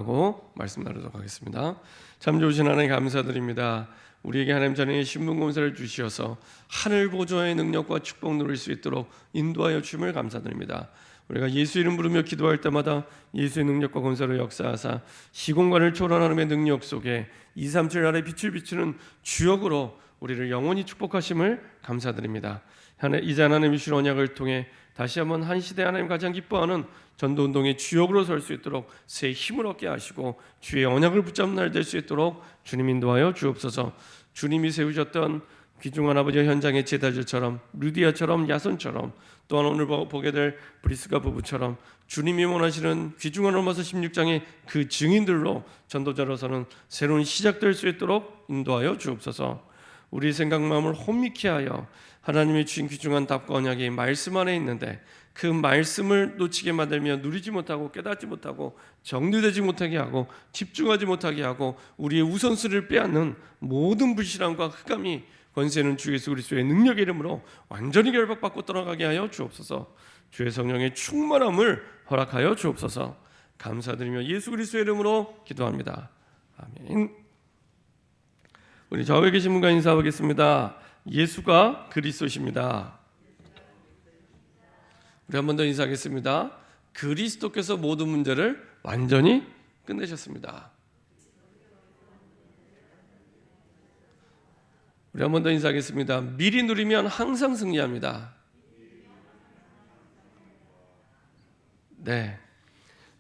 기도하고 말씀 나누도록 하겠습니다. 참 좋으신 하나님 감사드립니다. 우리에게 하나님 전에 신분 권세를 주시어서 하늘 보좌의 능력과 축복 누릴 수 있도록 인도하여 주심을 감사드립니다. 우리가 예수 이름 부르며 기도할 때마다 예수의 능력과 권세로 역사하사 시공간을 초월하는 능력 속에 237 아래 빛을 비추는 주역으로 우리를 영원히 축복하심을 감사드립니다. 이제 하나님이 주신 언약을 통해 다시 한번 한 시대 하나님 가장 기뻐하는 전도운동의 주역으로 설 수 있도록 새 힘을 얻게 하시고 주의 언약을 붙잡는 날 될 수 있도록 주님 인도하여 주옵소서. 주님이 세우셨던 귀중한 아버지의 현장의 제자들처럼 루디아처럼 야손처럼 또한 오늘 보게 될 브리스가 부부처럼 주님이 원하시는 귀중한 로마서 16장의 그 증인들로 전도자로서는 새로운 시작될 수 있도록 인도하여 주옵소서. 우리 생각 마음을 혼미케 하여 하나님이 주신 귀중한 답과 언약이 말씀 안에 있는데 그 말씀을 놓치게 만들며 누리지 못하고 깨닫지 못하고 정리되지 못하게 하고 집중하지 못하게 하고 우리의 우선순위를 빼앗는 모든 불신앙과 흑암이 권세는 주 예수 그리스도의 능력의 이름으로 완전히 결박받고 떠나가게 하여 주옵소서. 주의 성령의 충만함을 허락하여 주옵소서. 감사드리며 예수 그리스도의 이름으로 기도합니다. 아멘. 우리 좌우에 계신 분과 인사하겠습니다. 예수가 그리스도십니다. 우리 한 번 더 인사하겠습니다. 그리스도께서 모든 문제를 완전히 끝내셨습니다. 우리 한 번 더 인사하겠습니다. 미리 누리면 항상 승리합니다. 네,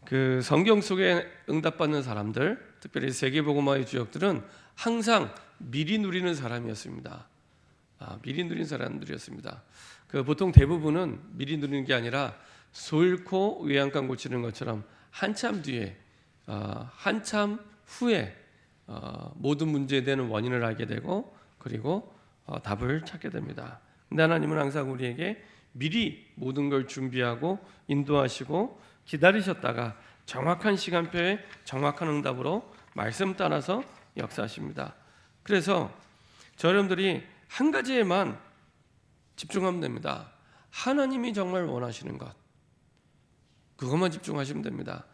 그 성경 속에 응답받는 사람들, 특별히 세계복음화의 주역들은 항상 미리 누리는 사람이었습니다. 미리 누린 사람들이었습니다. 그 보통 대부분은 미리 누리는 게 아니라 소 잃고 외양간 고치는 것처럼 한참 뒤에, 한참 후에 모든 문제에 대한 원인을 알게 되고 그리고 답을 찾게 됩니다. 근데 하나님은 항상 우리에게 미리 모든 걸 준비하고 인도하시고 기다리셨다가 정확한 시간표에 정확한 응답으로 말씀 따라서 역사하십니다. 그래서 여러분들이 한 가지에만 집중하면 됩니다. 하나님이 정말 원하시는 것, 그것만 집중하시면 됩니다.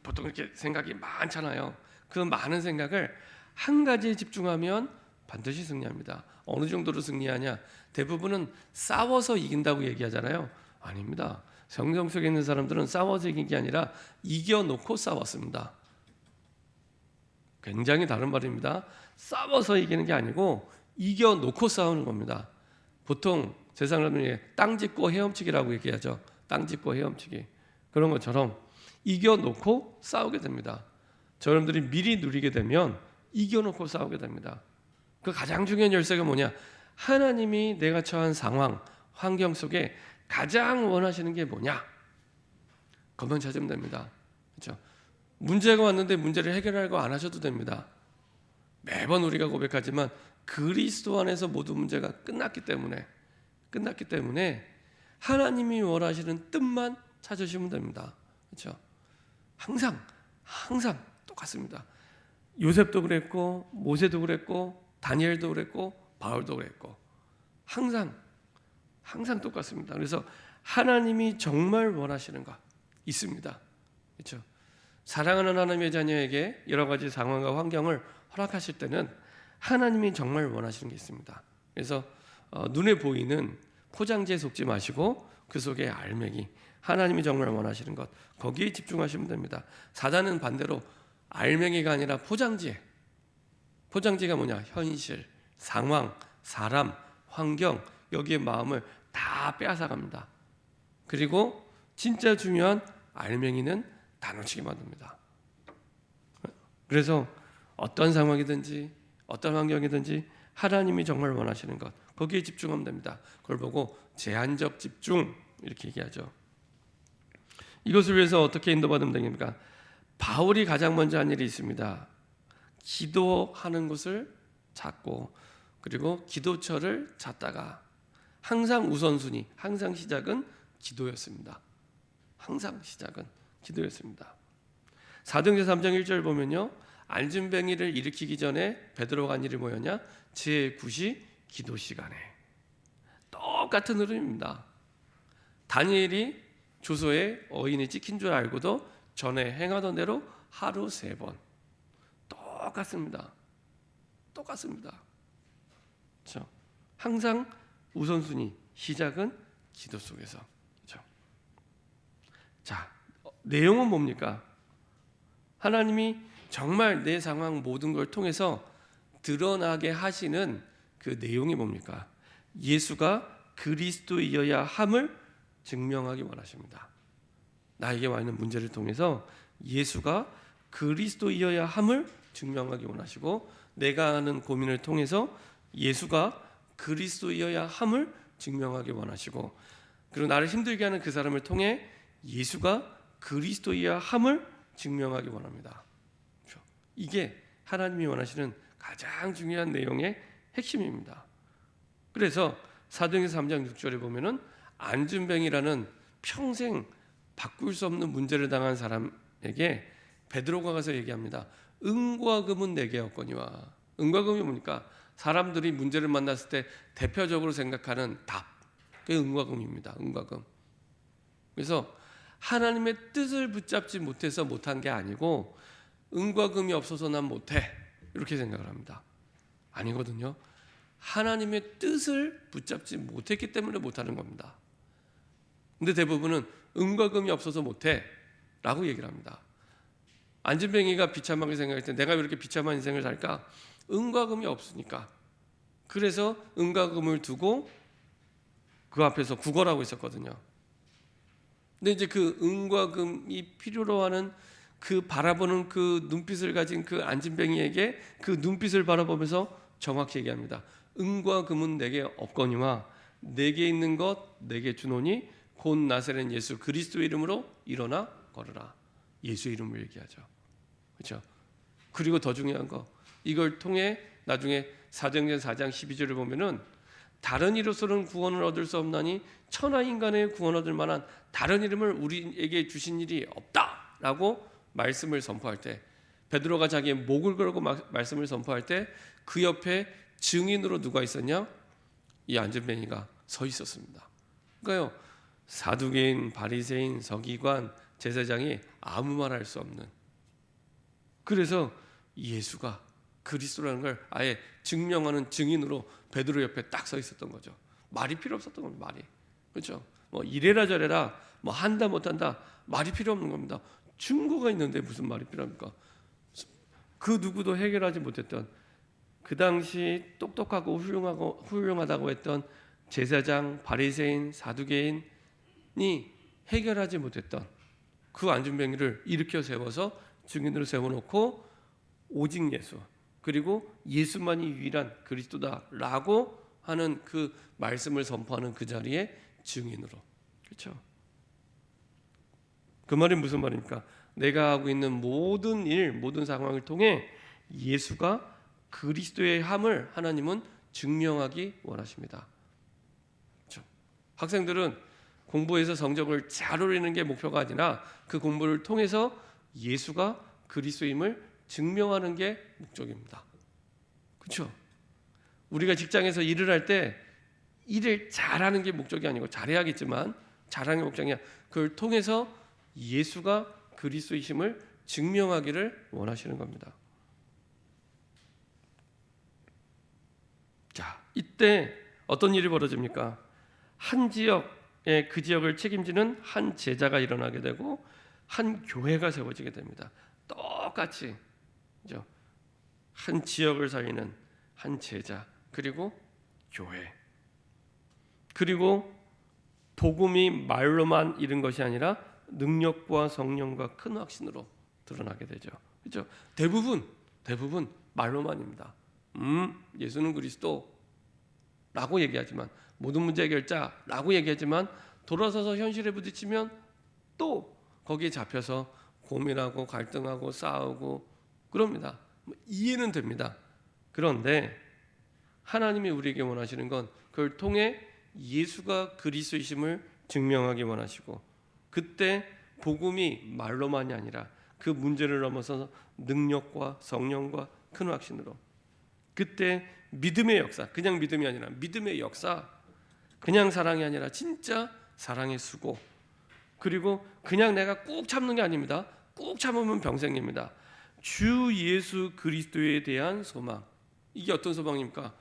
보통 이렇게 생각이 많잖아요. 그 많은 생각을 한 가지에 집중하면 반드시 승리합니다. 어느 정도로 승리하냐? 대부분은 싸워서 이긴다고 얘기하잖아요. 아닙니다. 성경 속에 있는 사람들은 싸워서 이긴 게 아니라 이겨놓고 싸웠습니다. 굉장히 다른 말입니다. 싸워서 이기는 게 아니고 이겨놓고 싸우는 겁니다. 보통 세상 사람들이 땅 짚고 헤엄치기라고 얘기하죠. 땅 짚고 헤엄치기. 그런 것처럼 이겨놓고 싸우게 됩니다. 여러분들이 미리 누리게 되면 이겨놓고 싸우게 됩니다. 그 가장 중요한 열쇠가 뭐냐? 하나님이 내가 처한 상황, 환경 속에 가장 원하시는 게 뭐냐? 그것만 찾으면 됩니다. 그렇죠? 문제가 왔는데 문제를 해결하려고 안 하셔도 됩니다. 매번 우리가 고백하지만 그리스도 안에서 모든 문제가 끝났기 때문에 하나님이 원하시는 뜻만 찾으시면 됩니다. 그렇죠? 항상 똑같습니다. 요셉도 그랬고 모세도 그랬고 다니엘도 그랬고 바울도 그랬고 항상 똑같습니다. 그래서 하나님이 정말 원하시는 것 있습니다. 그렇죠? 사랑하는 하나님의 자녀에게 여러 가지 상황과 환경을 허락하실 때는 하나님이 정말 원하시는 게 있습니다. 그래서 눈에 보이는 포장지에 속지 마시고 그 속에 알맹이, 하나님이 정말 원하시는 것, 거기에 집중하시면 됩니다. 사단은 반대로 알맹이가 아니라 포장지가 뭐냐? 현실, 상황, 사람, 환경, 여기에 마음을 다 빼앗아갑니다. 그리고 진짜 중요한 알맹이는 다 놓치게 만듭니다. 그래서 어떤 상황이든지 어떤 환경이든지 하나님이 정말 원하시는 것, 거기에 집중하면 됩니다. 그걸 보고 제한적 집중 이렇게 얘기하죠. 이것을 위해서 어떻게 인도받으면 됩니까? 바울이 가장 먼저 한 일이 있습니다. 기도하는 것을 찾고 그리고 기도처를 찾다가 항상 우선순위, 항상 시작은 기도였습니다. 사도행전 3장 1절 보면요, 안진뱅이를 일으키기 전에 베드로가 한 일이 뭐였냐? 제9시 기도 시간에. 똑같은 흐름입니다. 다니엘이 조서에 어인이 찍힌 줄 알고도 전에 행하던 대로 하루 3번. 똑같습니다. 똑같습니다. 그렇죠? 항상 우선순위, 시작은 기도 속에서. 그렇죠? 자, 내용은 뭡니까? 하나님이 정말 내 상황 모든 걸 통해서 드러나게 하시는 그 내용이 뭡니까? 예수가 그리스도이어야 함을 증명하기 원하십니다. 나에게 와 있는 문제를 통해서 예수가 그리스도이어야 함을 증명하기 원하시고, 내가 하는 고민을 통해서 예수가 그리스도이어야 함을 증명하기 원하시고, 그리고 나를 힘들게 하는 그 사람을 통해 예수가 그리스도이어야 함을 증명하기 원합니다. 그렇죠? 이게 하나님이 원하시는 가장 중요한 내용의 핵심입니다. 그래서 사도행전 3장 6절에 보면은 안진뱅이라는 평생 바꿀 수 없는 문제를 당한 사람에게 베드로가 가서 얘기합니다. 은과 금은 내게 없거니와. 은과 금이 뭡니까? 사람들이 문제를 만났을 때 대표적으로 생각하는 답. 그게 은과 금입니다. 은과 금. 그래서 하나님의 뜻을 붙잡지 못해서 못한 게 아니고 은과 금이 없어서 난 못해 이렇게 생각을 합니다. 아니거든요. 하나님의 뜻을 붙잡지 못했기 때문에 못하는 겁니다. 근데 대부분은 은과 금이 없어서 못해 라고 얘기를 합니다. 안진뱅이가 비참하게 생각할 때 내가 왜 이렇게 비참한 인생을 살까? 은과 금이 없으니까. 그래서 은과 금을 두고 그 앞에서 구걸하고 있었거든요. 근데 이제 그 은과 금이 필요로 하는 그 바라보는 그 눈빛을 가진 그 안진뱅이에게 그 눈빛을 바라보면서 정확히 얘기합니다. 은과 금은 내게 없거니와 내게 있는 것 내게 주노니 곧 나사렛 예수 그리스도의 이름으로 일어나 걸으라. 예수 이름을 얘기하죠. 그렇죠? 그리고 더 중요한 거, 이걸 통해 나중에 사도행전 4장 12절을 보면은 다른 이로서는 구원을 얻을 수 없나니 천하 인간의 구원 얻을 만한 다른 이름을 우리에게 주신 일이 없다라고 말씀을 선포할 때, 베드로가 자기의 목을 걸고 말씀을 선포할 때 그 옆에 증인으로 누가 있었냐? 이 안진뱅이가 서 있었습니다. 그러니까요, 사두개인, 바리새인, 서기관, 제사장이 아무 말 할 수 없는, 그래서 예수가 그리스도라는 걸 아예 증명하는 증인으로 베드로 옆에 딱 서 있었던 거죠. 말이 필요 없었던 겁니다. 말이. 그렇죠? 뭐 이래라 저래라 뭐 한다 못한다 말이 필요 없는 겁니다. 증거가 있는데 무슨 말이 필요합니까? 그 누구도 해결하지 못했던, 그 당시 똑똑하고 훌륭하다고 했던 제사장, 바리새인, 사두개인이 해결하지 못했던 그 안진뱅이를 일으켜 세워서 증인으로 세워놓고 오직 예수, 그리고 예수만이 유일한 그리스도다라고 하는 그 말씀을 선포하는 그 자리에 증인으로. 그렇죠? 그 말이 무슨 말입니까? 내가 하고 있는 모든 일, 모든 상황을 통해 예수가 그리스도의 함을 하나님은 증명하기 원하십니다. 그렇죠? 학생들은 공부해서 성적을 잘 올리는 게 목표가 아니라 그 공부를 통해서 예수가 그리스도임을 증명하는 게 목적입니다. 그렇죠? 우리가 직장에서 일을 할 때 일을 잘하는 게 목적이 아니고, 잘해야겠지만 잘하는 게 목적이 아니라 그걸 통해서 예수가 그리스도이심을 증명하기를 원하시는 겁니다. 자, 이때 어떤 일이 벌어집니까? 한 지역에 그 지역을 책임지는 한 제자가 일어나게 되고 한 교회가 세워지게 됩니다. 똑같이, 그죠? 한 지역을 살리는 한 제자, 그리고 교회, 그리고 복음이 말로만 이른 것이 아니라 능력과 성령과 큰 확신으로 드러나게 되죠. 그렇죠? 대부분 말로만입니다. 예수는 그리스도라고 얘기하지만, 모든 문제 해결자라고 얘기하지만 돌아서서 현실에 부딪히면 또 거기에 잡혀서 고민하고 갈등하고 싸우고 그럽니다. 이해는 됩니다. 그런데 하나님이 우리에게 원하시는 건 그걸 통해 예수가 그리스도이심을 증명하기 원하시고, 그때 복음이 말로만이 아니라 그 문제를 넘어서서 능력과 성령과 큰 확신으로, 그때 믿음의 역사, 그냥 믿음이 아니라 믿음의 역사, 그냥 사랑이 아니라 진짜 사랑의 수고, 그리고 그냥 내가 꾹 참는 게 아닙니다. 꾹 참으면 병생입니다. 주 예수 그리스도에 대한 소망. 이게 어떤 소망입니까?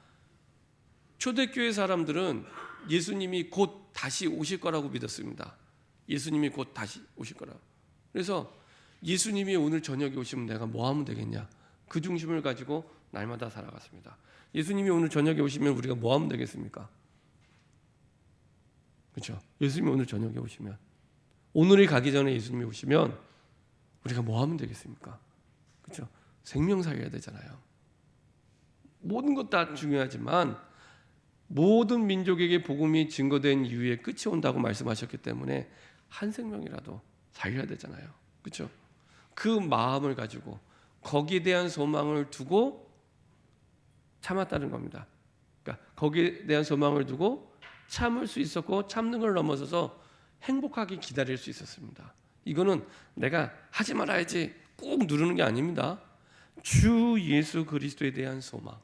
초대교회 사람들은 예수님이 곧 다시 오실 거라고 믿었습니다. 예수님이 곧 다시 오실 거라고. 그래서 예수님이 오늘 저녁에 오시면 내가 뭐 하면 되겠냐? 그 중심을 가지고 날마다 살아갔습니다. 예수님이 오늘 저녁에 오시면 우리가 뭐 하면 되겠습니까? 그렇죠? 예수님이 오늘 저녁에 오시면, 오늘이 가기 전에 예수님이 오시면 우리가 뭐 하면 되겠습니까? 그렇죠? 생명 살려야 되잖아요. 모든 것 다 중요하지만 모든 민족에게 복음이 증거된 이후에 끝이 온다고 말씀하셨기 때문에 한 생명이라도 살려야 되잖아요. 그렇죠? 그 마음을 가지고 거기에 대한 소망을 두고 참았다는 겁니다. 그러니까 거기에 대한 소망을 두고 참을 수 있었고, 참는 걸 넘어서서 행복하게 기다릴 수 있었습니다. 이거는 내가 하지 말아야지 꾹 누르는 게 아닙니다. 주 예수 그리스도에 대한 소망.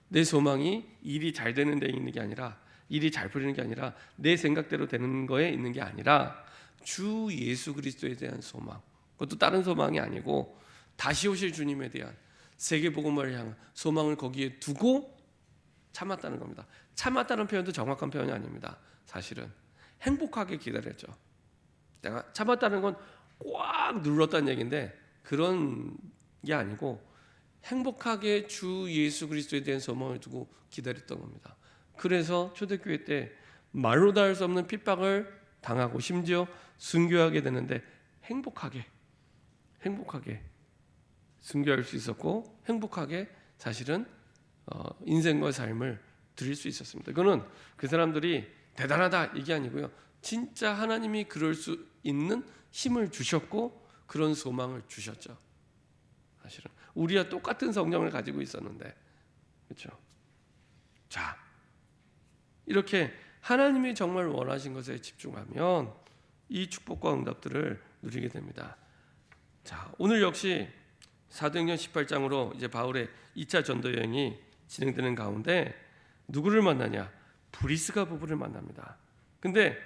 내 소망이 일이 잘 되는 데 있는 게 아니라, 일이 잘 풀리는 게 아니라, 내 생각대로 되는 거에 있는 게 아니라 주 예수 그리스도에 대한 소망. 그것도 다른 소망이 아니고 다시 오실 주님에 대한 세계복음을 향한 소망을 거기에 두고 참았다는 겁니다. 참았다는 표현도 정확한 표현이 아닙니다. 사실은 행복하게 기다렸죠. 내가 참았다는 건 꽉 눌렀다는 얘기인데 그런 게 아니고 행복하게 주 예수 그리스도에 대한 소망을 두고 기다렸던 겁니다. 그래서 초대교회 때 말로 다 할 수 없는 핍박을 당하고 심지어 순교하게 되는데 행복하게 순교할 수 있었고, 행복하게 사실은 인생과 삶을 드릴 수 있었습니다. 그거는 그 사람들이 대단하다 이게 아니고요, 진짜 하나님이 그럴 수 있는 힘을 주셨고 그런 소망을 주셨죠. 사실은 우리와 똑같은 성령을 가지고 있었는데, 그렇죠? 자, 이렇게 하나님이 정말 원하신 것에 집중하면 이 축복과 응답들을 누리게 됩니다. 자, 오늘 역시 사도행전 18장으로 이제 바울의 2차 전도 여행이 진행되는 가운데 누구를 만나냐? 브리스가 부부를 만납니다. 근데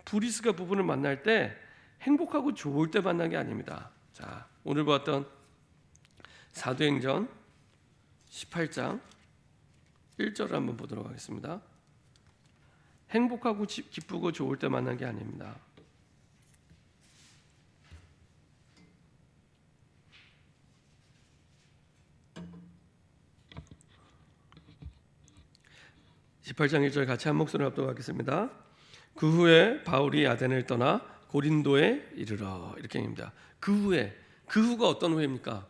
브리스가 부부를 만날 때 행복하고 좋을 때 만난 게 아닙니다. 자, 오늘 보았던 사도행전 18장 1절을 한번 보도록 하겠습니다. 행복하고 기쁘고 좋을 때 만난 게 아닙니다. (18장 1절) 같이 한 목소리로 합독하겠습니다. 그 후에 바울이 아덴을 떠나 고린도에 이르러, 이렇게 합니다. 그 후가 어떤 후입니까?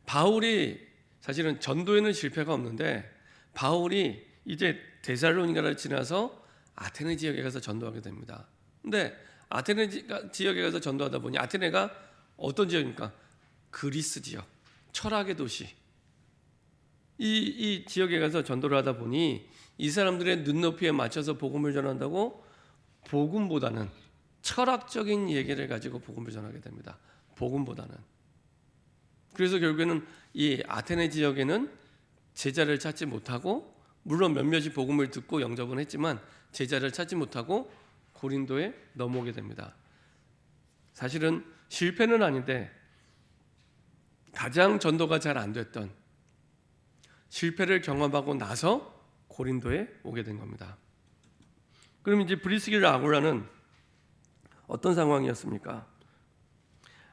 바울이 사실은 전도에는 실패가 없는데 바울이 이제 데살로니가를 지나서 아테네 지역에 가서 전도하게 됩니다. 근데 아테네 지역에 가서 전도하다 보니, 아테네가 어떤 지역입니까? 그리스 지역, 철학의 도시. 이 지역에 가서 전도를 하다 보니 이 사람들의 눈높이에 맞춰서 복음을 전한다고 복음보다는 철학적인 얘기를 가지고 복음을 전하게 됩니다. 복음보다는. 그래서 결국에는 이 아테네 지역에는 제자를 찾지 못하고, 물론 몇몇이 복음을 듣고 영접은 했지만 제자를 찾지 못하고 고린도에 넘어오게 됩니다. 사실은 실패는 아닌데 가장 전도가 잘 안 됐던, 실패를 경험하고 나서 고린도에 오게 된 겁니다. 그럼 이제 브리스길라 아굴라는 어떤 상황이었습니까?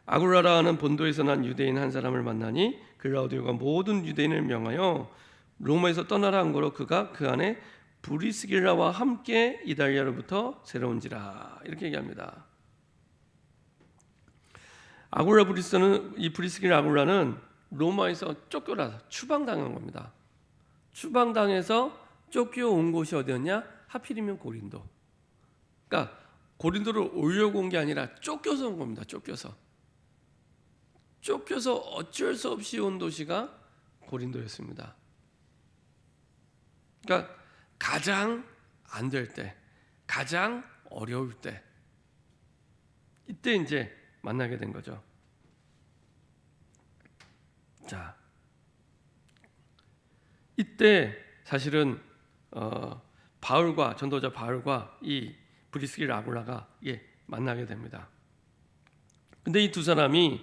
아굴라라는 본도에서 난 유대인 한 사람을 만나니 글라우디오가 모든 유대인을 명하여 로마에서 떠나라 한 거로 그가 그 안에 브리스길라와 함께 이달리아로부터 새로운지라, 이렇게 얘기합니다. 이 브리스길라 아굴라는 로마에서 쫓겨나서 추방당한 겁니다. 추방당해서 쫓겨온 곳이 어디였냐? 하필이면 고린도. 그러니까 고린도를 오려고 온 게 아니라 쫓겨서 온 겁니다. 쫓겨서 어쩔 수 없이 온 도시가 고린도였습니다. 그러니까 가장 안 될 때, 가장 어려울 때, 이때 이제 만나게 된 거죠. 자, 이때 사실은 전도자 바울과 이 브리스길라 아굴라가 만나게 됩니다. 근데 이 두 사람이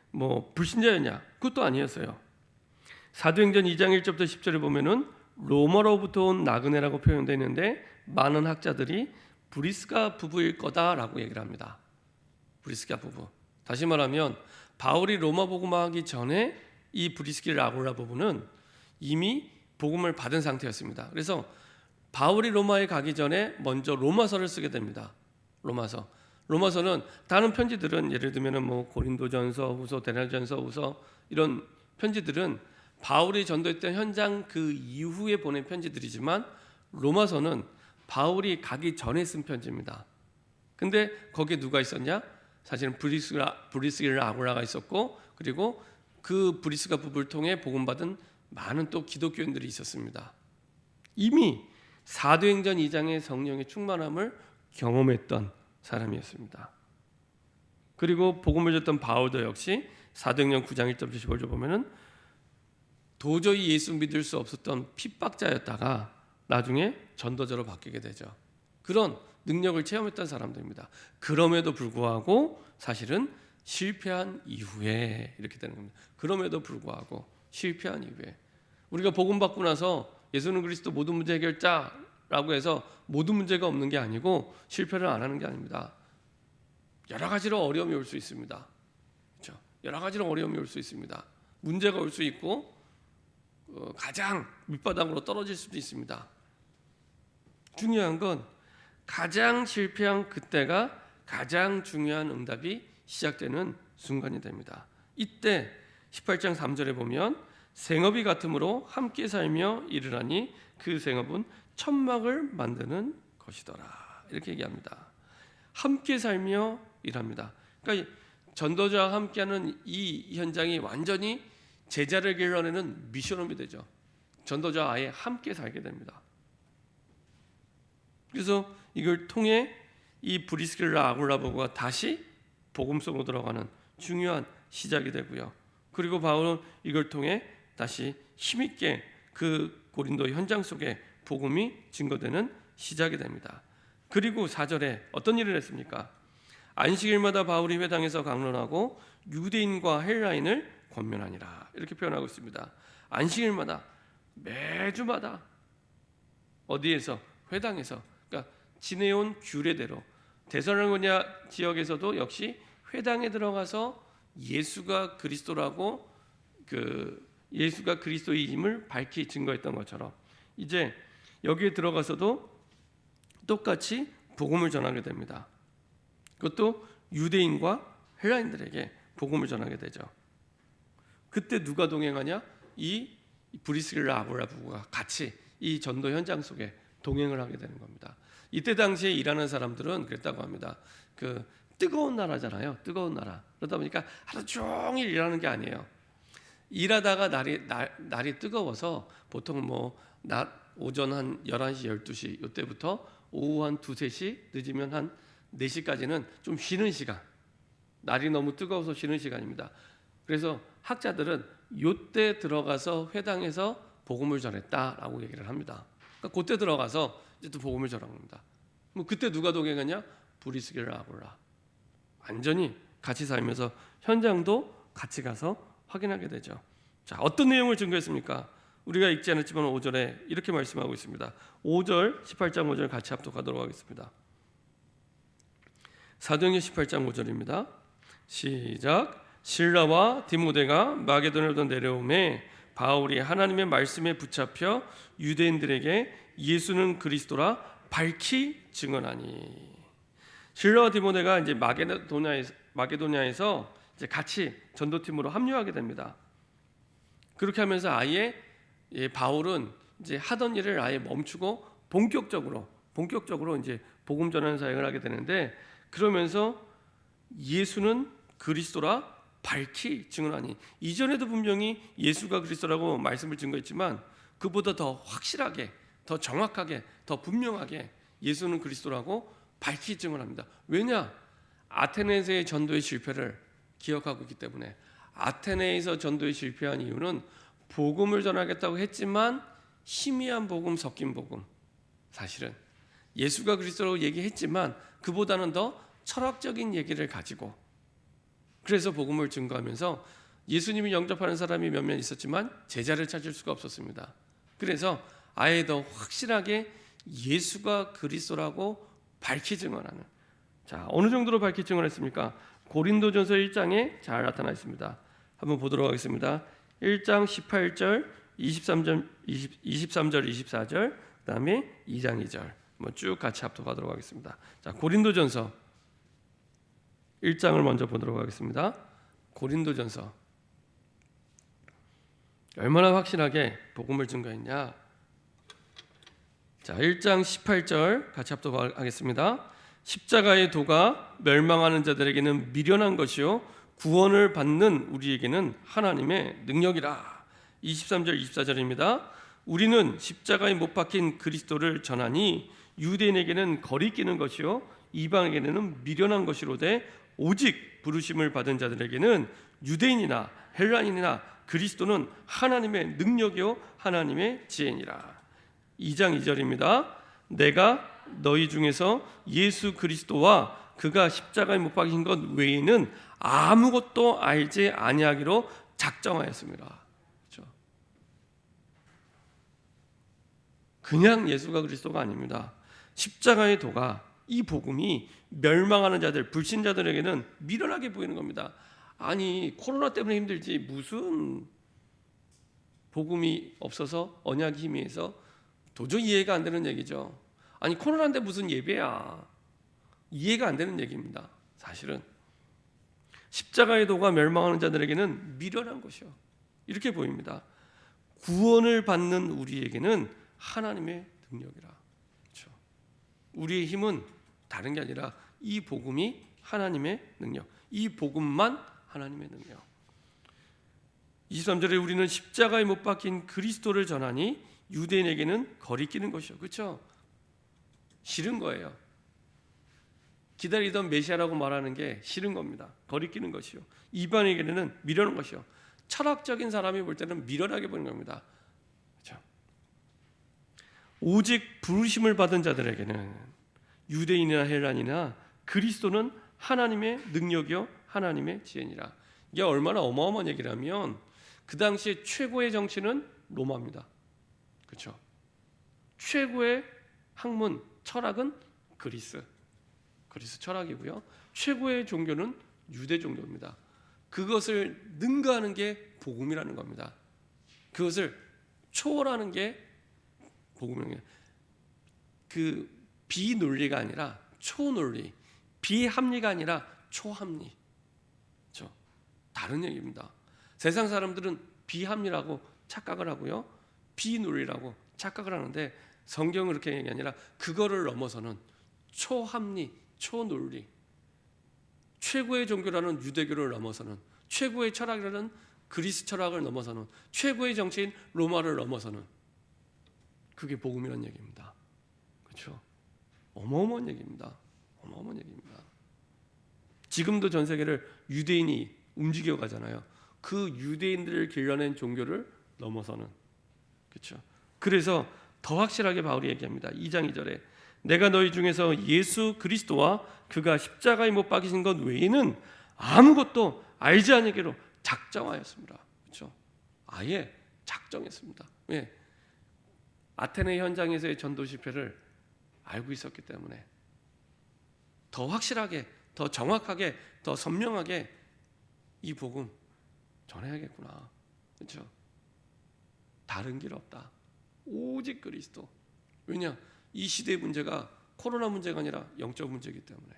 뭐 불신자였냐? 그것도 아니었어요. 사도행전 2장 1절부터 10절에 보면은 로마로부터 온 나그네라고 표현되어 있는데 많은 학자들이 브리스가 부부일 거다라고 얘기를 합니다. 브리스가 부부. 다시 말하면 바울이 로마 복음하기 전에 이 브리스길라 아굴라 부부는 이미 복음을 받은 상태였습니다. 그래서 바울이 로마에 가기 전에 먼저 로마서를 쓰게 됩니다. 로마서는 다른 편지들은 예를 들면은 뭐 고린도전서, 후서, 데살로니가전서, 후서 이런 편지들은 바울이 전도했던 현장 그 이후에 보낸 편지들이지만 로마서는 바울이 가기 전에 쓴 편지입니다. 근데 거기에 누가 있었냐? 사실은 브리스길라 아굴라가 있었고 그리고 그 브리스가 부부를 통해 복음받은 많은 또 기독교인들이 있었습니다. 이미 사도행전 2장의 성령의 충만함을 경험했던 사람이었습니다. 그리고 복음을 줬던 바울도 역시 사도행전 9장 1절 15절 보면은 도저히 예수 믿을 수 없었던 핍박자였다가 나중에 전도자로 바뀌게 되죠. 그런 능력을 체험했던 사람들입니다. 그럼에도 불구하고 사실은 실패한 이후에 이렇게 되는 겁니다. 그럼에도 불구하고 실패한 이후에 우리가 복음 받고 나서 예수는 그리스도 모든 문제 해결자라고 해서 모든 문제가 없는 게 아니고 실패를 안 하는 게 아닙니다. 여러 가지로 어려움이 올 수 있습니다. 그렇죠? 여러 가지로 어려움이 올 수 있습니다. 문제가 올 수 있고 가장 밑바닥으로 떨어질 수도 있습니다. 중요한 건 가장 실패한 그때가 가장 중요한 응답이 시작되는 순간이 됩니다. 이때 18장 3절에 보면 생업이 같으므로 함께 살며 일을 하니 그 생업은 천막을 만드는 것이더라 이렇게 얘기합니다. 함께 살며 일합니다. 그러니까 전도자와 함께하는 이 현장이 완전히 제자를 길러내는 미션홈이 되죠. 전도자와 아예 함께 살게 됩니다. 그래서 이걸 통해 이 브리스길라 아굴라 부부가 다시 복음성으로 들어가는 중요한 시작이 되고요. 그리고 바울은 이걸 통해 다시 힘있게 그 고린도 현장 속에 복음이 증거되는 시작이 됩니다. 그리고 4절에 어떤 일을 했습니까? 안식일마다 바울이 회당에서 강론하고 유대인과 헬라인을 권면하니라 이렇게 표현하고 있습니다. 안식일마다 매주마다 어디에서? 회당에서. 그러니까 지내온 규례대로 데살로니가 지역에서도 역시 회당에 들어가서 예수가 그리스도라고 예수가 그리스도임을 밝히 증거했던 것처럼 이제 여기에 들어가서도 똑같이 복음을 전하게 됩니다. 그것도 유대인과 헬라인들에게 복음을 전하게 되죠. 그때 누가 동행하냐? 이 브리스길라 아굴라 부부가 같이 이 전도 현장 속에 동행을 하게 되는 겁니다. 이때 당시에 일하는 사람들은 그랬다고 합니다. 그 뜨거운 나라잖아요. 뜨거운 나라. 그러다 보니까 하루 종일 일하는 게 아니에요. 일하다가 날이 뜨거워서 보통 낮 오전 한 11시, 12시 이때부터 오후 한 2, 3시 늦으면 한 4시까지는 좀 쉬는 시간. 날이 너무 뜨거워서 쉬는 시간입니다. 그래서 학자들은 이때 들어가서 회당에서 복음을 전했다라고 얘기를 합니다. 그러니까 그때 들어가서 이제 또 복음을 전한 겁니다. 그때 누가 동행하냐? 브리스길라 아굴라. 완전히 같이 살면서 현장도 같이 가서 확인하게 되죠. 자, 어떤 내용을 증거했습니까? 우리가 읽지 않았지만 5절에 이렇게 말씀하고 있습니다. 5절, 18장 5절 같이 합독하도록 하겠습니다. 사도행전 18장 5절입니다. 시작. 실라와 디모데가 마게도냐로 내려오매 바울이 하나님의 말씀에 붙잡혀 유대인들에게 예수는 그리스도라 밝히 증언하니. 실라와 디모데가 이제 마게도냐에서 이제 같이 전도팀으로 합류하게 됩니다. 그렇게 하면서 아예 바울은 이제 하던 일을 아예 멈추고 본격적으로 이제 복음 전하는 사역을 하게 되는데 그러면서 예수는 그리스도라 밝히 증언하니 이전에도 분명히 예수가 그리스도라고 말씀을 증거했지만 그보다 더 확실하게, 더 정확하게, 더 분명하게 예수는 그리스도라고 밝히 증언합니다. 왜냐? 아테네에서의 전도의 실패를 기억하고 있기 때문에. 아테네에서 전도에 실패한 이유는 복음을 전하겠다고 했지만 희미한 복음, 섞인 복음. 사실은 예수가 그리스도라고 얘기했지만 그보다는 더 철학적인 얘기를 가지고 그래서 복음을 증거하면서 예수님이 영접하는 사람이 몇몇 있었지만 제자를 찾을 수가 없었습니다. 그래서 아예 더 확실하게 예수가 그리스도라고 밝히 증언하는, 자, 어느 정도로 밝히 증언했습니까? 고린도전서 1장에 잘 나타나 있습니다. 한번 보도록 하겠습니다. 1장 18절, 23절, 24절, 그다음에 2장 2절 쭉 같이 합독하도록 하겠습니다. 자, 고린도전서 1장을 먼저 보도록 하겠습니다. 고린도전서 얼마나 확실하게 복음을 증거했냐? 자, 1장 18절 같이 합독하겠습니다. 십자가의 도가 멸망하는 자들에게는 미련한 것이요 구원을 받는 우리에게는 하나님의 능력이라. 23절 24절입니다. 우리는 십자가에 못 박힌 그리스도를 전하니 유대인에게는 거리끼는 것이요 이방에게는 미련한 것이로되 오직 부르심을 받은 자들에게는 유대인이나 헬라인이나 그리스도는 하나님의 능력이요 하나님의 지혜니라. 2장 2절입니다. 내가 너희 중에서 예수 그리스도와 그가 십자가에 못 박힌 것 외에는 아무것도 알지 아니하기로 작정하였습니다. 그렇죠? 그냥 예수가 그리스도가 아닙니다. 십자가의 도가, 이 복음이 멸망하는 자들, 불신자들에게는 미련하게 보이는 겁니다. 아니, 코로나 때문에 힘들지 무슨 복음이 없어서 언약이 희미해서 도저히 이해가 안 되는 얘기죠. 아니, 코로나인데 무슨 예배야. 이해가 안 되는 얘기입니다. 사실은 십자가의 도가 멸망하는 자들에게는 미련한 것이요, 이렇게 보입니다. 구원을 받는 우리에게는 하나님의 능력이라. 그렇죠? 우리의 힘은 다른 게 아니라 이 복음이 하나님의 능력, 이 복음만 하나님의 능력. 23절에 우리는 십자가에 못 박힌 그리스도를 전하니 유대인에게는 거리끼는 것이요. 그렇죠? 싫은 거예요. 기다리던 메시아라고 말하는 게 싫은 겁니다. 거리끼는 것이요. 이방에게는 미련한 것이요. 철학적인 사람이 볼 때는 미련하게 보는 겁니다. 그렇죠? 오직 부르심을 받은 자들에게는 유대인이나 헬란이나 그리스도는 하나님의 능력이요 하나님의 지혜니라. 이게 얼마나 어마어마한 얘기라면 그 당시에 최고의 정치는 로마입니다. 그렇죠? 최고의 학문, 철학은 그리스 철학이고요. 최고의 종교는 유대 종교입니다. 그것을 능가하는 게 복음이라는 겁니다. 그것을 초월하는 게 복음입니다. 그 비논리가 아니라 초논리, 비합리가 아니라 초합리. 그렇죠? 다른 얘기입니다. 세상 사람들은 비합리라고 착각을 하고요, 비논리라고 착각을 하는데 성경은 그렇게 얘기 아니라 그거를 넘어서는 초합리, 초논리, 최고의 종교라는 유대교를 넘어서는, 최고의 철학이라는 그리스 철학을 넘어서는, 최고의 정치인 로마를 넘어서는, 그게 복음이라는 얘기입니다. 그렇죠? 어마어마한 얘기입니다. 어마어마한 얘기입니다. 지금도 전 세계를 유대인이 움직여 가잖아요. 그 유대인들을 길러낸 종교를 넘어서는. 그렇죠? 그래서 더 확실하게 바울이 얘기합니다. 2장 2절에 내가 너희 중에서 예수 그리스도와 그가 십자가에 못 박히신 것 외에는 아무것도 알지 않기로 작정하였습니다. 그렇죠? 아예 작정했습니다. 왜? 아테네 현장에서의 전도 실패를 알고 있었기 때문에 더 확실하게, 더 정확하게, 더 선명하게 이 복음 전해야겠구나. 그렇죠? 다른 길 없다. 오직 그리스도. 왜냐? 이 시대의 문제가 코로나 문제가 아니라 영적 문제이기 때문에.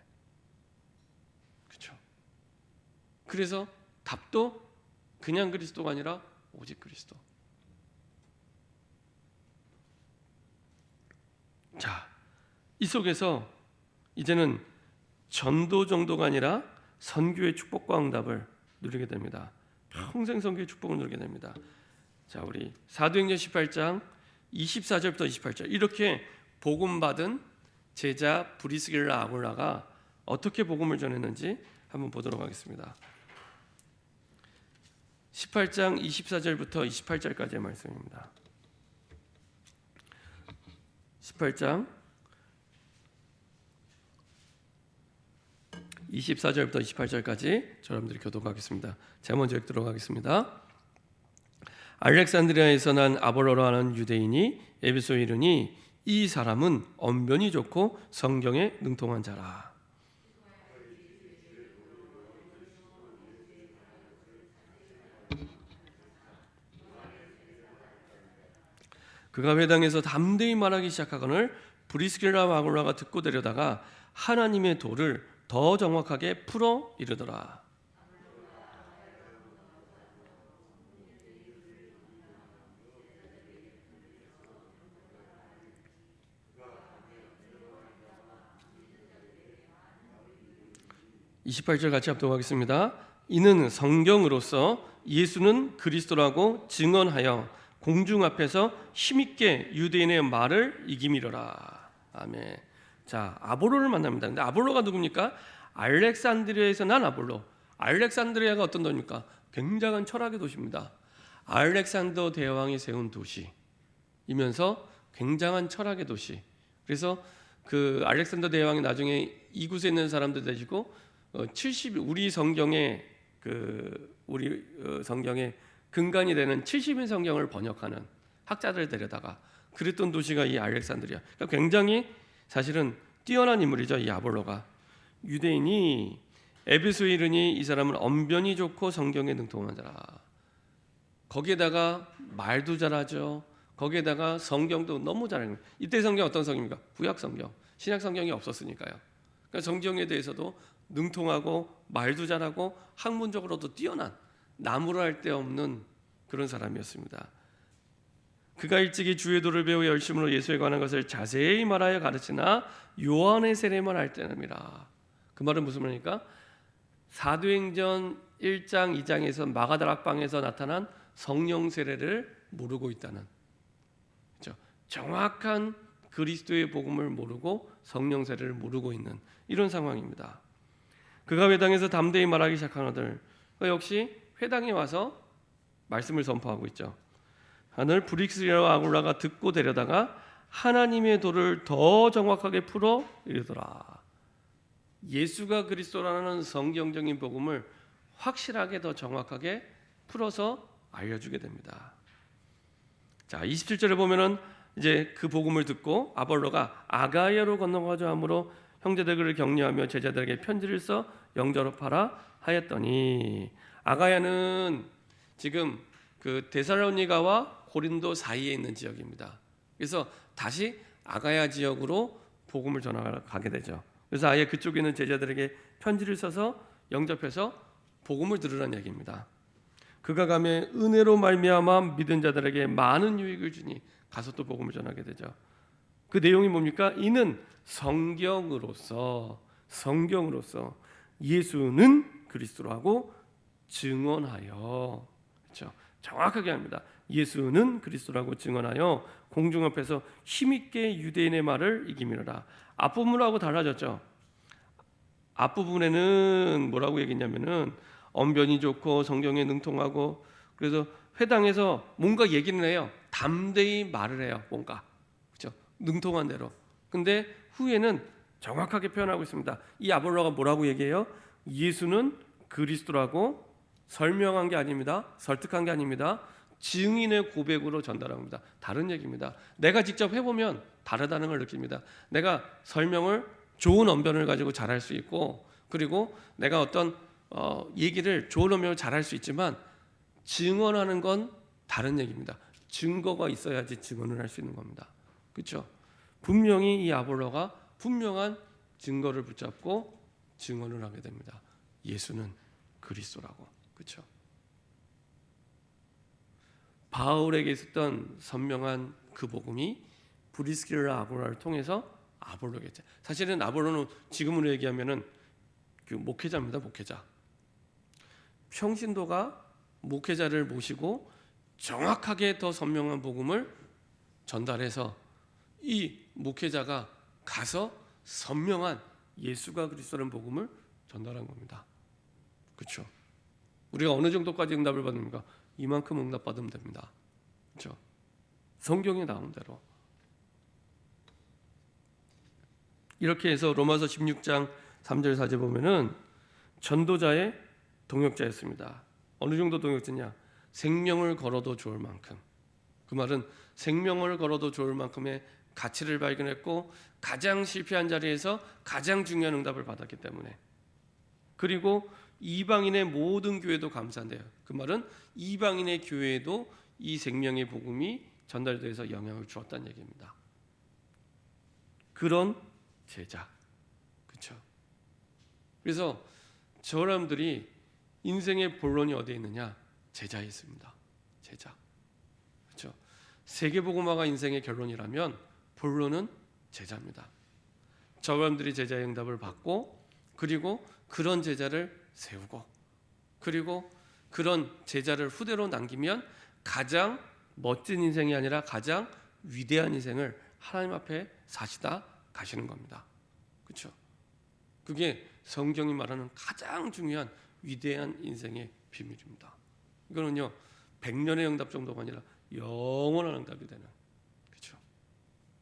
그렇죠? 그래서 답도 그냥 그리스도가 아니라 오직 그리스도. 자, 이 속에서 이제는 전도 정도가 아니라 선교의 축복과 응답을 누리게 됩니다. 평생 선교의 축복을 누리게 됩니다. 자, 우리 사도행전 18장 24절부터 28절 이렇게 복음 받은 제자 브리스길라 아굴라가 어떻게 복음을 전했는지 한번 보도록 하겠습니다. 18장 24절부터 28절까지의 말씀입니다. 18장 24절부터 28절까지 여러분들이 교독하겠습니다. 제가 먼저 읽도록 하겠습니다. 알렉산드리아에서 난 아볼로라는 유대인이 에베소에 이르니 이 사람은 언변이 좋고 성경에 능통한 자라. 그가 회당에서 담대히 말하기 시작하거늘 브리스길라와 아굴라가 듣고 데려다가 하나님의 도를 더 정확하게 풀어 이르더라. (28절) 같이 합독하겠습니다. 이는 성경으로서 예수는 그리스도라고 증언하여 공중 앞에서 힘있게 유대인의 말을 이기미러라. 아멘. 자, 아볼로를 만납니다. 근데 아볼로가 누굽니까? 알렉산드리아에서 난 아볼로. 알렉산드리아가 어떤 도입니까? 굉장한 철학의 도시입니다. 알렉산더 대왕이 세운 도시이면서 굉장한 철학의 도시. 그래서 그 알렉산더 대왕이 나중에 이곳에 있는 사람들 되시고 70 우리 성경의 성경의 근간이 되는 70인 성경을 번역하는 학자들 데려다가 그랬던 도시가 이 알렉산드리아. 그러니까 굉장히 사실은 뛰어난 인물이죠. 이 아볼로가. 유대인이 에베소에 이르니 이 사람은 언변이 좋고 성경에 능통한 자라. 거기에다가 말도 잘하죠. 거기에다가 성경도 너무 잘하는 거예요. 이때 성경 어떤 성경입니까? 구약 성경. 신약 성경이 없었으니까요. 그러니까 성경에 대해서도 능통하고 말도 잘하고 학문적으로도 뛰어난, 나무라 할 데 없는 그런 사람이었습니다. 그가 일찍이 주의 도를 배워 열심으로 예수에 관한 것을 자세히 말하여 가르치나 요한의 세례만 할 때입니다. 그 말은 무슨 말입니까? 사도행전 1장 2장에서 마가다락방에서 나타난 성령 세례를 모르고 있다는, 그렇죠? 정확한 그리스도의 복음을 모르고 성령 세례를 모르고 있는 이런 상황입니다. 그가 회당에서 담대히 말하기 시작하거늘 역시 회당에 와서 말씀을 선포하고 있죠. 하늘 브릭스리와 아굴라가 듣고 데려다가 하나님의 도를 더 정확하게 풀어 이르더라. 예수가 그리스도라는 성경적인 복음을 확실하게 더 정확하게 풀어서 알려주게 됩니다. 자, 27절에 보면은 이제 그 복음을 듣고 아볼로가 아가야로 건너가자 하므로 형제들을 격려하며 제자들에게 편지를 써 영접하라 하였더니, 아가야는 지금 그 데살로니가와 고린도 사이에 있는 지역입니다. 그래서 다시 아가야 지역으로 복음을 전하러 가게 되죠. 그래서 아예 그쪽에 있는 제자들에게 편지를 써서 영접해서 복음을 들으라는 얘기입니다. 그가 가매 은혜로 말미암아 믿은 자들에게 많은 유익을 주니 가서 또 복음을 전하게 되죠. 그 내용이 뭡니까? 이는 성경으로서 예수는 그리스도라고 증언하여, 그렇죠? 정확하게 합니다. 예수는 그리스도라고 증언하여 공중 앞에서 힘있게 유대인의 말을 이기미로라. 앞부분하고 달라졌죠. 앞부분에는 뭐라고 얘기했냐면은 언변이 좋고 성경에 능통하고, 그래서 회당에서 뭔가 얘기는 해요. 담대히 말을 해요. 뭔가, 그렇죠? 능통한 대로. 근데 후에는 정확하게 표현하고 있습니다. 이 아볼로가 뭐라고 얘기해요? 예수는 그리스도라고 설명한 게 아닙니다. 설득한 게 아닙니다. 증인의 고백으로 전달합니다. 다른 얘기입니다. 내가 직접 해보면 다르다는 걸 느낍니다. 내가 설명을 좋은 언변을 가지고 잘할 수 있고, 그리고 내가 어떤 얘기를 좋은 언변으로 잘할 수 있지만 증언하는 건 다른 얘기입니다. 증거가 있어야지 증언을 할 수 있는 겁니다. 그렇죠? 분명히 이 아볼로가 분명한 증거를 붙잡고 증언을 하게 됩니다. 예수는 그리스도라고. 그렇죠? 바울에게 있었던 선명한 그 복음이 브리스길라 아굴라를 통해서 아볼로겠죠. 사실은 아볼로는 지금으로 얘기하면은 그 목회자입니다. 목회자. 평신도가 목회자를 모시고 정확하게 더 선명한 복음을 전달해서 이 목회자가 가서 선명한 예수가 그리스도라는 복음을 전달한 겁니다. 그렇죠? 우리가 어느 정도까지 응답을 받습니까? 이만큼 응답 받으면 됩니다. 그렇죠? 성경에 나온 대로. 이렇게 해서 로마서 16장 3절 4절 보면은 전도자의 동역자였습니다. 어느 정도 동역자냐? 생명을 걸어도 좋을 만큼. 그 말은 생명을 걸어도 좋을 만큼의 가치를 발견했고 가장 실패한 자리에서 가장 중요한 응답을 받았기 때문에, 그리고 이방인의 모든 교회도 감사한대요. 그 말은 이방인의 교회에도 이 생명의 복음이 전달돼서 영향을 주었다는 얘기입니다. 그런 제자, 그렇죠? 그래서 저 사람들이 인생의 본론이 어디에 있느냐? 제자에 있습니다. 제자, 그렇죠? 세계복음화가 인생의 결론이라면 본론은 제자입니다. 저 사람들이 제자의 응답을 받고, 그리고 그런 제자를 세우고, 그리고 그런 제자를 후대로 남기면 가장 멋진 인생이 아니라 가장 위대한 인생을 하나님 앞에 사시다 가시는 겁니다. 그렇죠? 그게 성경이 말하는 가장 중요한 위대한 인생의 비밀입니다. 이거는요 100년의 응답 정도가 아니라 영원한 응답이 되는, 그렇죠?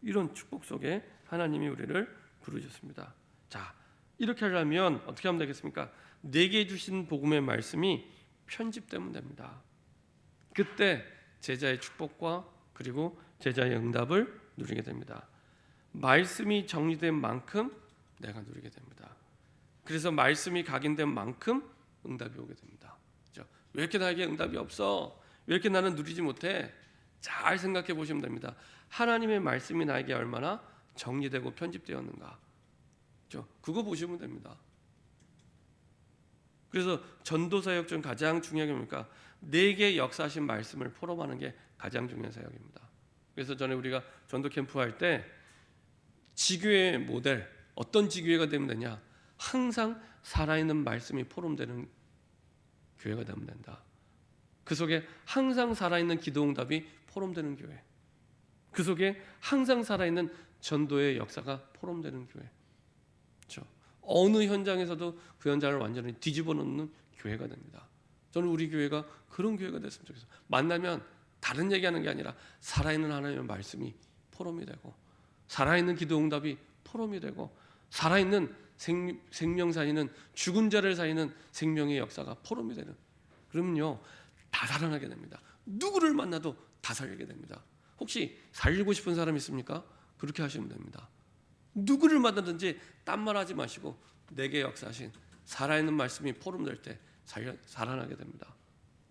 이런 축복 속에 하나님이 우리를 부르셨습니다. 자, 이렇게 하려면 어떻게 하면 되겠습니까? 내게 주신 복음의 말씀이 편집되면 됩니다. 그때 제자의 축복과 그리고 제자의 응답을 누리게 됩니다. 말씀이 정리된 만큼 내가 누리게 됩니다. 그래서 말씀이 각인된 만큼 응답이 오게 됩니다. 그렇죠? 왜 이렇게 나에게 응답이 없어? 왜 이렇게 나는 누리지 못해? 잘 생각해 보시면 됩니다. 하나님의 말씀이 나에게 얼마나 정리되고 편집되었는가, 그렇죠? 그거 보시면 됩니다. 그래서 전도사역 중 가장 중요한 게 뭡니까? 내게 역사하신 말씀을 포럼하는 게 가장 중요한 사역입니다. 그래서 전에 우리가 전도 캠프 할 때 지교회 모델, 어떤 지교회가 되면 되냐? 항상 살아있는 말씀이 포럼되는 교회가 되면 된다. 그 속에 항상 살아있는 기도응답이 포럼되는 교회, 그 속에 항상 살아있는 전도의 역사가 포럼되는 교회, 그렇죠? 어느 현장에서도 그 현장을 완전히 뒤집어 놓는 교회가 됩니다. 저는 우리 교회가 그런 교회가 됐으면 좋겠어요. 만나면 다른 얘기하는 게 아니라 살아있는 하나님의 말씀이 포럼이 되고, 살아있는 기도응답이 포럼이 되고, 살아있는 생명 살리는, 죽은 자를 살리는 생명의 역사가 포럼이 되는, 그러면요 다 살아나게 됩니다. 누구를 만나도 다 살리게 됩니다. 혹시 살리고 싶은 사람 있습니까? 그렇게 하시면 됩니다. 누구를 만나든지 딴 말하지 마시고 내게 역사하신 살아있는 말씀이 포럼될 때 살아나게 됩니다.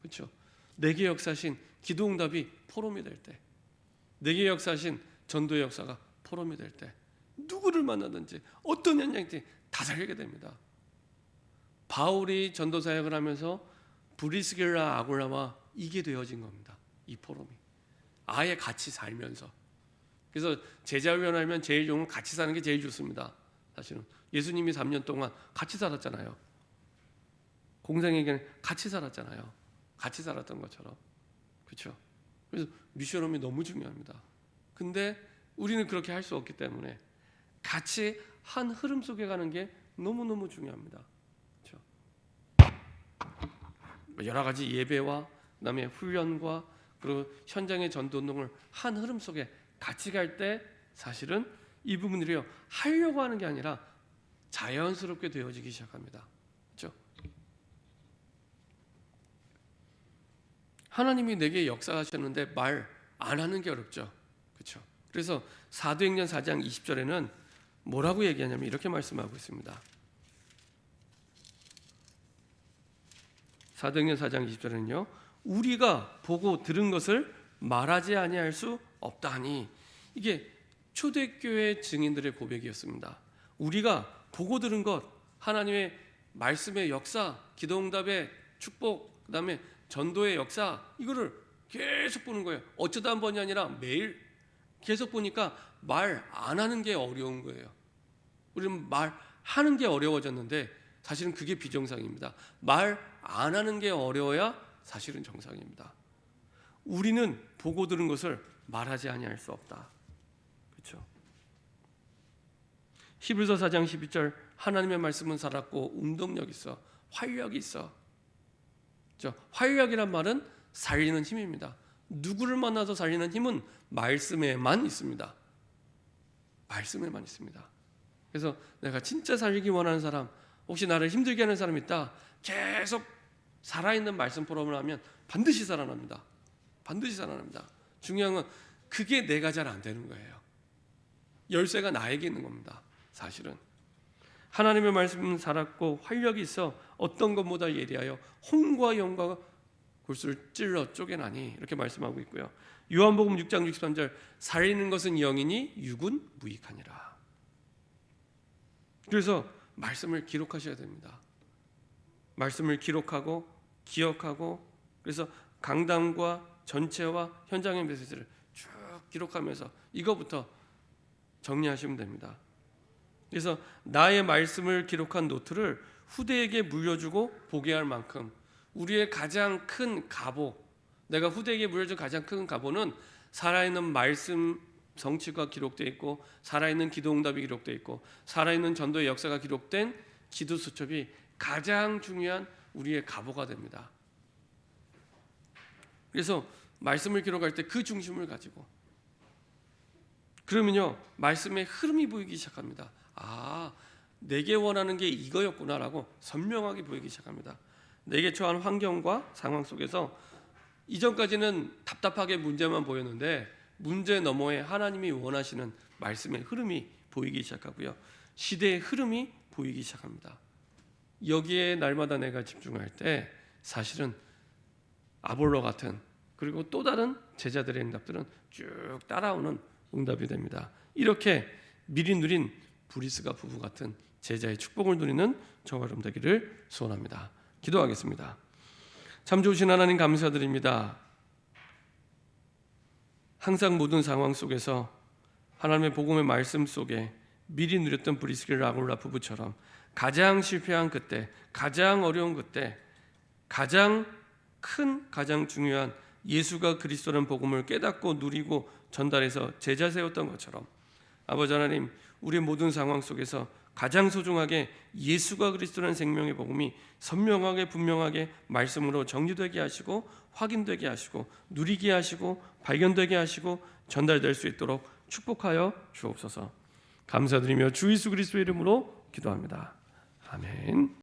그렇죠? 내게 역사하신 기도응답이 포럼이 될 때, 내게 역사하신 전도의 역사가 포럼이 될 때, 누구를 만나든지 어떤 현장이든지 다 살리게 됩니다. 바울이 전도 사역을 하면서 브리스길라 아굴라와 이게 되어진 겁니다. 이 포럼이 아예 같이 살면서. 그래서 제자훈련하면 제일 좋은 건 같이 사는 게 제일 좋습니다. 사실은 예수님이 3년 동안 같이 살았잖아요. 공생에게는 같이 살았잖아요. 같이 살았던 것처럼, 그렇죠? 그래서 미션홈이 너무 중요합니다. 근데 우리는 그렇게 할 수 없기 때문에 같이 한 흐름 속에 가는 게 너무너무 중요합니다. 그렇죠? 여러 가지 예배와 그다음에 훈련과 그리고 현장의 전도운동을 한 흐름 속에 같이 갈 때 사실은 이 부분들이요 하려고 하는 게 아니라 자연스럽게 되어지기 시작합니다. 그렇죠? 하나님이 내게 역사하셨는데 말 안 하는 게 어렵죠. 그렇죠? 그래서 사도행전 4장 20절에는 뭐라고 얘기하냐면 이렇게 말씀하고 있습니다. 사도행전 4장 20절에는요 우리가 보고 들은 것을 말하지 아니할 수 없다니, 이게 초대교회 증인들의 고백이었습니다. 우리가 보고 들은 것, 하나님의 말씀의 역사, 기도응답의 축복, 그 다음에 전도의 역사, 이거를 계속 보는 거예요. 어쩌다 한 번이 아니라 매일 계속 보니까 말 안 하는 게 어려운 거예요. 우리는 말하는 게 어려워졌는데 사실은 그게 비정상입니다. 말 안 하는 게 어려워야 사실은 정상입니다. 우리는 보고 들은 것을 말하지 아니할 수 없다. 그렇죠? 히브리서 4장 12절 하나님의 말씀은 살았고 운동력 있어, 활력이 있어. 그렇죠? 활력이란 말은 살리는 힘입니다. 누구를 만나서 살리는 힘은 말씀에만 있습니다. 말씀에만 있습니다. 그래서 내가 진짜 살기 원하는 사람, 혹시 나를 힘들게 하는 사람이 있다, 계속 살아있는 말씀 포럼을 하면 반드시 살아납니다. 반드시 살아납니다. 중요한 건 그게 내가 잘 안 되는 거예요. 열쇠가 나에게 있는 겁니다. 사실은 하나님의 말씀은 살았고 활력이 있어 어떤 것보다 예리하여 홍과 영과 골수를 찔러 쪼개나니, 이렇게 말씀하고 있고요. 요한복음 6장 63절, 살리는 것은 영이니 육은 무익하니라. 그래서 말씀을 기록하셔야 됩니다. 말씀을 기록하고 기억하고, 그래서 강단과 전체와 현장의 메시지를 쭉 기록하면서 이거부터 정리하시면 됩니다. 그래서 나의 말씀을 기록한 노트를 후대에게 물려주고 보게 할 만큼 우리의 가장 큰 갑오, 내가 후대에게 물려준 가장 큰 갑오는 살아있는 말씀 성취가 기록되어 있고, 살아있는 기도응답이 기록되어 있고, 살아있는 전도의 역사가 기록된 기도 수첩이 가장 중요한 우리의 갑오가 됩니다. 그래서 말씀을 기록할 때 그 중심을 가지고, 그러면요 말씀의 흐름이 보이기 시작합니다. 아, 내게 원하는 게 이거였구나라고 선명하게 보이기 시작합니다. 내게 처한 환경과 상황 속에서 이전까지는 답답하게 문제만 보였는데, 문제 너머에 하나님이 원하시는 말씀의 흐름이 보이기 시작하고요, 시대의 흐름이 보이기 시작합니다. 여기에 날마다 내가 집중할 때 사실은 아볼로 같은, 그리고 또 다른 제자들의 응답들은 쭉 따라오는 응답이 됩니다. 이렇게 미리 누린 브리스가 부부 같은 제자의 축복을 누리는 저와 여러분 되기를 소원합니다. 기도하겠습니다. 참 좋으신 하나님 감사드립니다. 항상 모든 상황 속에서 하나님의 복음의 말씀 속에 미리 누렸던 브리스길과 아굴라 부부처럼 가장 실패한 그때, 가장 어려운 그때, 가장 큰, 가장 중요한 예수가 그리스도라는 복음을 깨닫고 누리고 전달해서 제자 세웠던 것처럼, 아버지 하나님, 우리 모든 상황 속에서 가장 소중하게 예수가 그리스도라는 생명의 복음이 선명하게 분명하게 말씀으로 정리되게 하시고, 확인되게 하시고, 누리게 하시고, 발견되게 하시고, 전달될 수 있도록 축복하여 주옵소서. 감사드리며 주 예수 그리스도의 이름으로 기도합니다. 아멘.